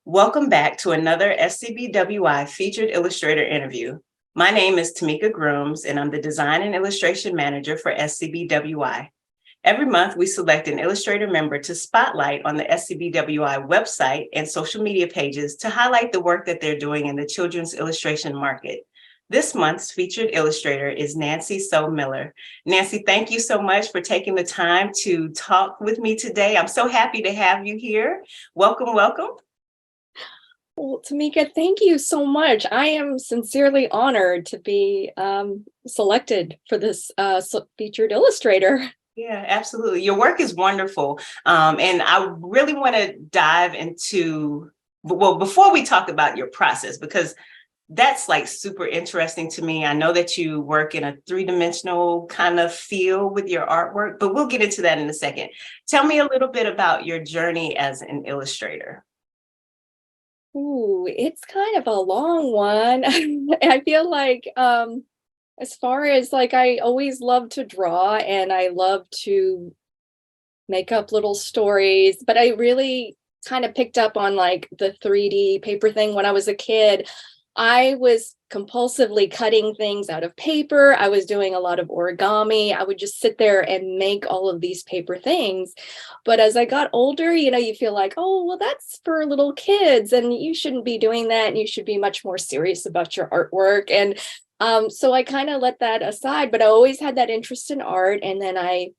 Welcome back to another SCBWI featured illustrator interview. My name is Tamika Grooms, and I'm the Design and Illustration Manager for SCBWI. Every month, we select an Illustrator member to spotlight on the SCBWI website and social media pages to highlight the work that they're doing in the children's illustration market. This month's featured illustrator is Nancy So Miller. Nancy, thank you so much for taking the time to talk with me today. I'm so happy to have you here. Welcome, welcome. Well, Tamika, thank you so much. I am sincerely honored to be selected for this featured illustrator. Yeah, absolutely. Your work is wonderful. And I really want to dive into, well, before we talk about your process, because that's like super interesting to me. I know that you work in a three-dimensional kind of feel with your artwork, but we'll get into that in a second. Tell me a little bit about your journey as an illustrator. Ooh, it's kind of a long one. I feel like as far as like I always love to draw and I love to make up little stories, but I really kind of picked up on like the 3D paper thing when I was a kid. I was compulsively cutting things out of paper. I was doing a lot of origami. I would just sit there and make all of these paper things. But as I got older, you feel like, oh, well, that's for little kids and you shouldn't be doing that. And you should be much more serious about your artwork. And so I kind of let that aside, but I always had that interest in art. And then I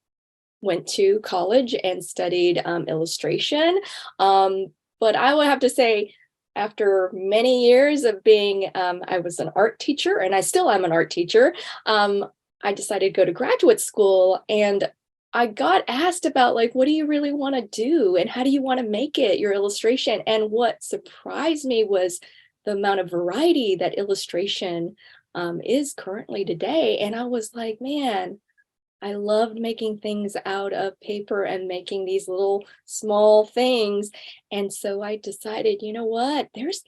went to college and studied illustration. But I would have to say, after many years of being, I was an art teacher and I still am an art teacher. I decided to go to graduate school and I got asked about like, what do you really want to do? And how do you want to make it your illustration? And what surprised me was the amount of variety that illustration is currently today. And I was like, man, I loved making things out of paper and making these little small things. And so I decided, you know what? There's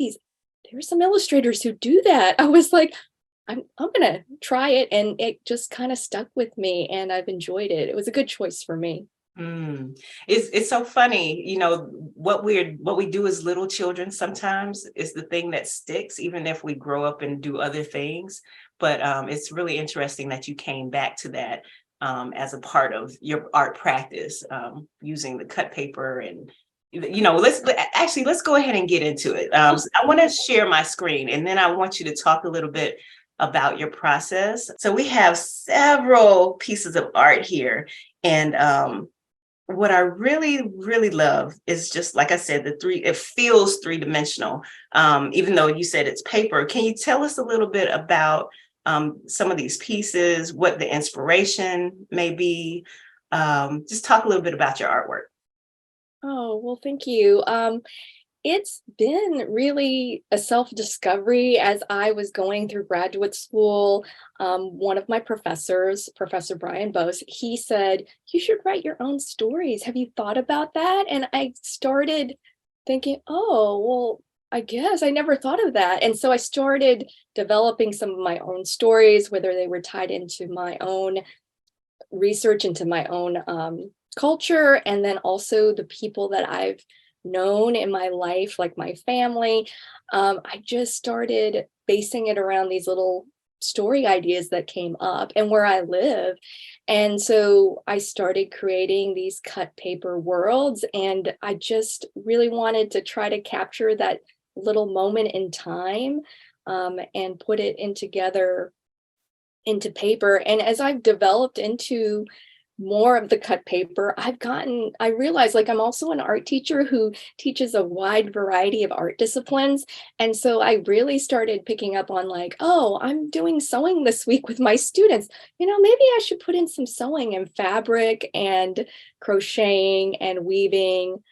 some illustrators who do that. I was like, I'm gonna try it. And it just kind of stuck with me and I've enjoyed it. It was a good choice for me. It's so funny, what we do as little children sometimes is the thing that sticks, even if we grow up and do other things. But it's really interesting that you came back to that as a part of your art practice, using the cut paper and let's go ahead and get into it. So I want to share my screen and then I want you to talk a little bit about your process. So we have several pieces of art here, and what I really, really love is just like I said, it feels three-dimensional, even though you said it's paper. Can you tell us a little bit about some of these pieces, what the inspiration may be? Just talk a little bit about your artwork. Oh, well, thank you. It's been really a self-discovery as I was going through graduate school. One of my professors, Professor Brian Bose, he said, you should write your own stories. Have you thought about that? And I started thinking, oh, well, I guess I never thought of that. And so I started developing some of my own stories, whether they were tied into my own research, into my own culture, and then also the people that I've known in my life, like my family. I just started basing it around these little story ideas that came up and where I live. And so I started creating these cut paper worlds, and I just really wanted to try to capture that little moment in time and put it in together into paper. And as I've developed into more of the cut paper, I realized like I'm also an art teacher who teaches a wide variety of art disciplines. And so I really started picking up on like, oh, I'm doing sewing this week with my students. Maybe I should put in some sewing and fabric and crocheting and weaving.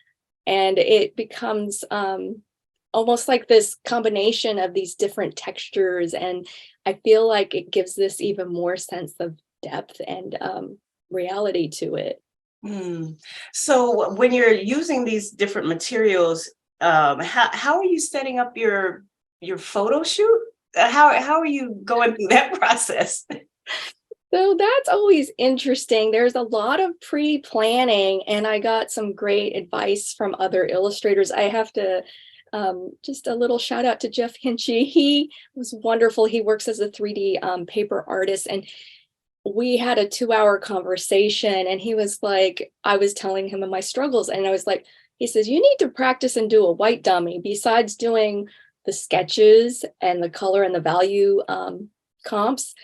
And it becomes almost like this combination of these different textures. And I feel like it gives this even more sense of depth and reality to it. So when you're using these different materials, how are you setting up your photo shoot? How are you going through that process? So that's always interesting. There's a lot of pre-planning, and I got some great advice from other illustrators. I have to Just a little shout out to Jeff Hinchy. He was wonderful. He works as a 3D paper artist, and we had a 2-hour conversation, and he was like, I was telling him of my struggles, and I was like, he says, you need to practice and do a white dummy besides doing the sketches and the color and the value comps.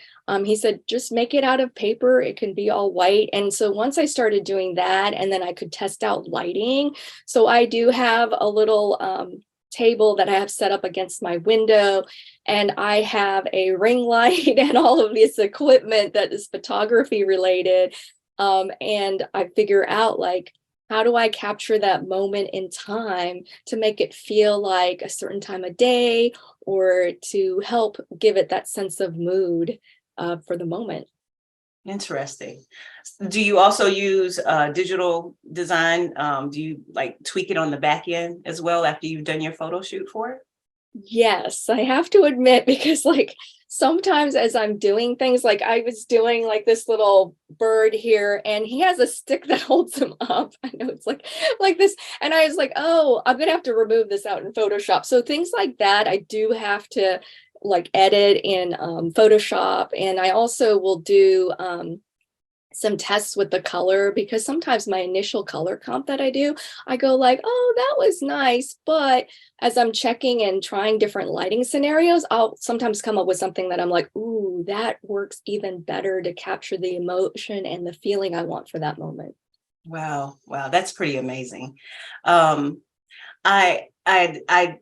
He said, just make it out of paper. It can be all white. And so once I started doing that, and then I could test out lighting. So I do have a little table that I have set up against my window, and I have a ring light and all of this equipment that is photography related. And I figure out, like, how do I capture that moment in time to make it feel like a certain time of day, or to help give it that sense of mood for the moment. Interesting. Do you also use digital design? Do you like tweak it on the back end as well after you've done your photo shoot for it? Yes, I have to admit, because like sometimes as I'm doing things, like I was doing like this little bird here, and he has a stick that holds him up. I know it's like this. And I was like, oh, I'm gonna have to remove this out in Photoshop. So things like that, I do have to like edit in Photoshop. And I also will do some tests with the color, because sometimes my initial color comp that I do, I go like, oh, that was nice. But as I'm checking and trying different lighting scenarios, I'll sometimes come up with something that I'm like, ooh, that works even better to capture the emotion and the feeling I want for that moment. Wow, that's pretty amazing. I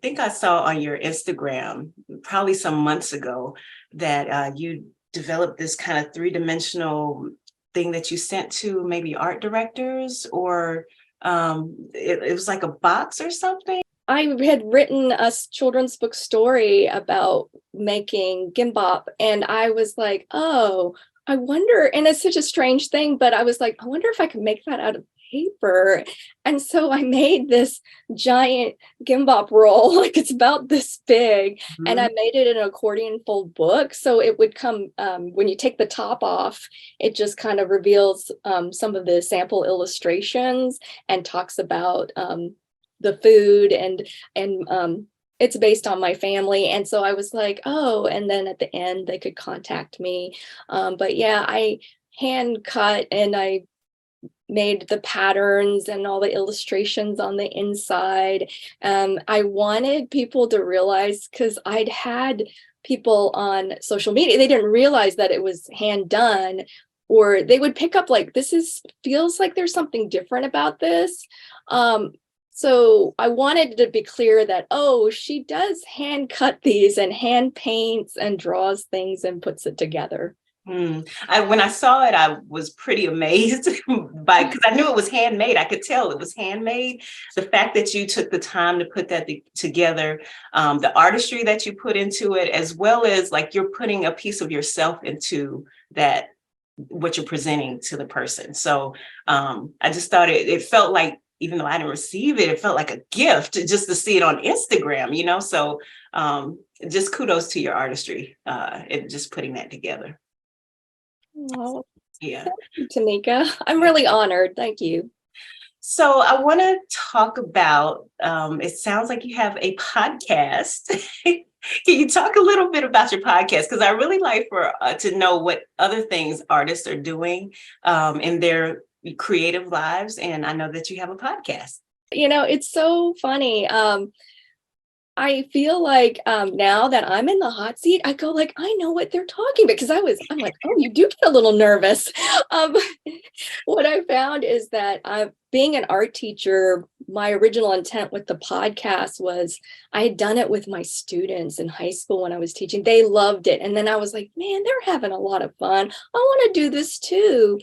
think I saw on your Instagram probably some months ago that you developed this kind of three-dimensional thing that you sent to maybe art directors, or it was like a box or something. I had written a children's book story about making gimbap, and I was like, oh, I wonder, and it's such a strange thing, but I was like, I wonder if I could make that out of paper. And so I made this giant gimbap roll, like it's about this big, and I made it in an accordion fold book. So it would come, when you take the top off, it just kind of reveals some of the sample illustrations and talks about the food, and it's based on my family. And so I was like, oh, and then at the end they could contact me. But yeah, I hand cut and I made the patterns and all the illustrations on the inside. I wanted people to realize, because I'd had people on social media, they didn't realize that it was hand done, or they would pick up like, feels like there's something different about this. So I wanted to be clear that, oh, she does hand cut these and hand paints and draws things and puts it together. When I saw it, I was pretty amazed because I knew it was handmade. I could tell it was handmade. The fact that you took the time to put that together, the artistry that you put into it, as well as like you're putting a piece of yourself into that, what you're presenting to the person. So I just thought it felt like, even though I didn't receive it, it felt like a gift just to see it on Instagram, you know? So just kudos to your artistry and just putting that together. Oh, yeah. Thank you, Tanika. I'm really honored. Thank you. So I want to talk about, it sounds like you have a podcast. Can you talk a little bit about your podcast? Because I really like to know what other things artists are doing in their creative lives. And I know that you have a podcast. You know, it's so funny. I feel like now that I'm in the hot seat, I go like, I know what they're talking about, because I'm like, oh, you do get a little nervous. What I found is that being an art teacher, my original intent with the podcast was I had done it with my students in high school when I was teaching. They loved it. And then I was like, man, they're having a lot of fun. I want to do this too.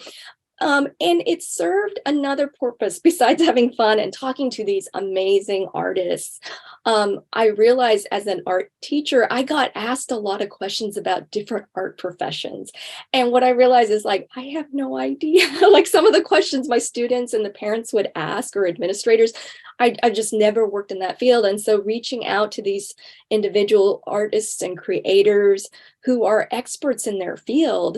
And it served another purpose besides having fun and talking to these amazing artists. I realized as an art teacher, I got asked a lot of questions about different art professions. And what I realized is like, I have no idea. Like some of the questions my students and the parents would ask, or administrators, I just never worked in that field. And so reaching out to these individual artists and creators who are experts in their field,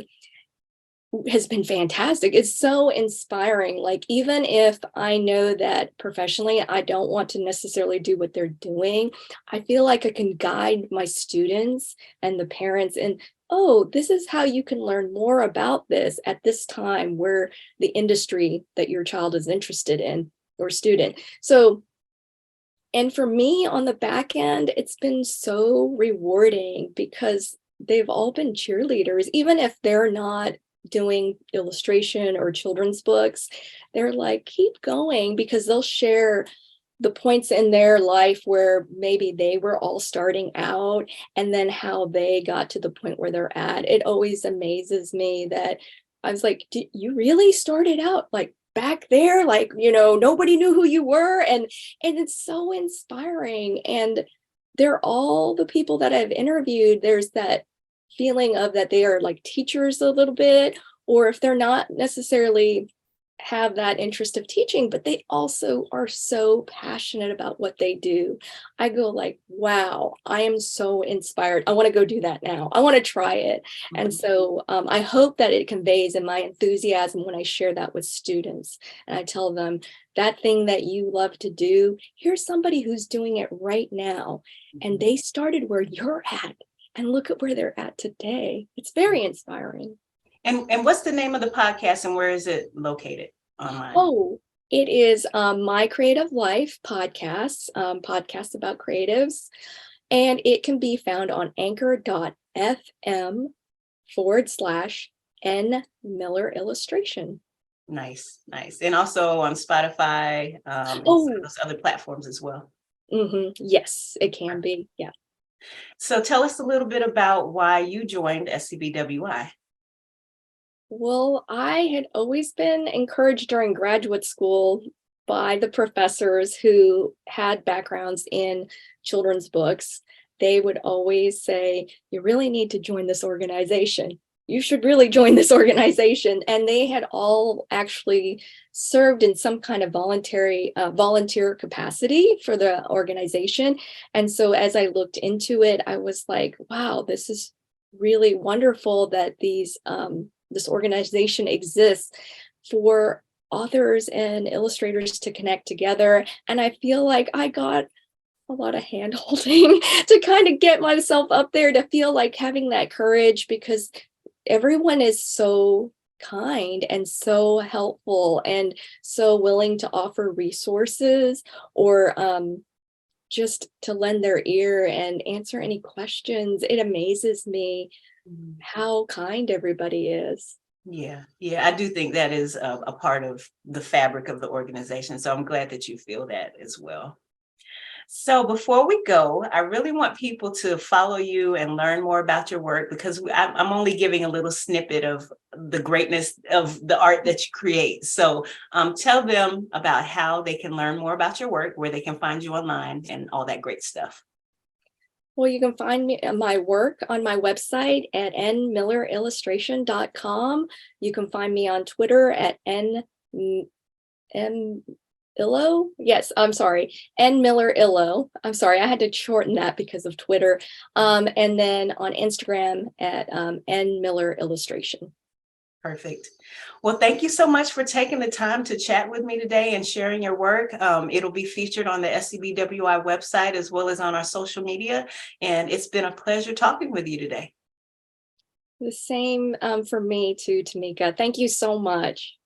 has been fantastic. It's so inspiring. Like, even if I know that professionally I don't want to necessarily do what they're doing, I feel like I can guide my students and the parents and, oh, this is how you can learn more about this at this time where the industry that your child is interested in or student. So, and for me on the back end, it's been so rewarding because they've all been cheerleaders, even if they're not doing illustration or children's books. They're like, keep going, because they'll share the points in their life where maybe they were all starting out and then how they got to the point where they're at. It always amazes me that I was like, did you really started out like back there? Like, nobody knew who you were. And it's so inspiring. And they're all the people that I've interviewed. There's that feeling of that they are like teachers a little bit, or if they're not necessarily have that interest of teaching, but they also are so passionate about what they do. I go like, wow, I am so inspired. I want to go do that now. I want to try it. And so I hope that it conveys in my enthusiasm when I share that with students. And I tell them that thing that you love to do, here's somebody who's doing it right now. And they started where you're at. And look at where they're at today. It's very inspiring. And what's the name of the podcast and where is it located online? Oh, it is My Creative Life podcasts, podcasts about creatives. And it can be found on anchor.fm/N Miller Illustration. Nice, nice. And also on Spotify, and Oh, some of those other platforms as well. yes, it can be. Yeah. So tell us a little bit about why you joined SCBWI. Well, I had always been encouraged during graduate school by the professors who had backgrounds in children's books. They would always say, you really need to join this organization. You should really join this organization. And they had all actually served in some kind of volunteer capacity for the organization. And so as I looked into it, I was like, wow, this is really wonderful that this organization exists for authors and illustrators to connect together. And I feel like I got a lot of hand holding to kind of get myself up there, to feel like having that courage, because everyone is so kind and so helpful and so willing to offer resources or just to lend their ear and answer any questions. It amazes me how kind everybody is. Yeah, I do think that is a part of the fabric of the organization. So I'm glad that you feel that as well. So before we go, I really want people to follow you and learn more about your work, because I'm only giving a little snippet of the greatness of the art that you create. So tell them about how they can learn more about your work, where they can find you online and all that great stuff. Well, you can find my work on my website at nmillerillustration.com. You can find me on Twitter at nmillo. Yes, I'm sorry, nmillerillo. I'm sorry, I had to shorten that because of Twitter. And then on Instagram at nmillerillustration. Perfect. Well, thank you so much for taking the time to chat with me today and sharing your work. It'll be featured on the SCBWI website as well as on our social media. And it's been a pleasure talking with you today. The same for me too, Tamika. Thank you so much.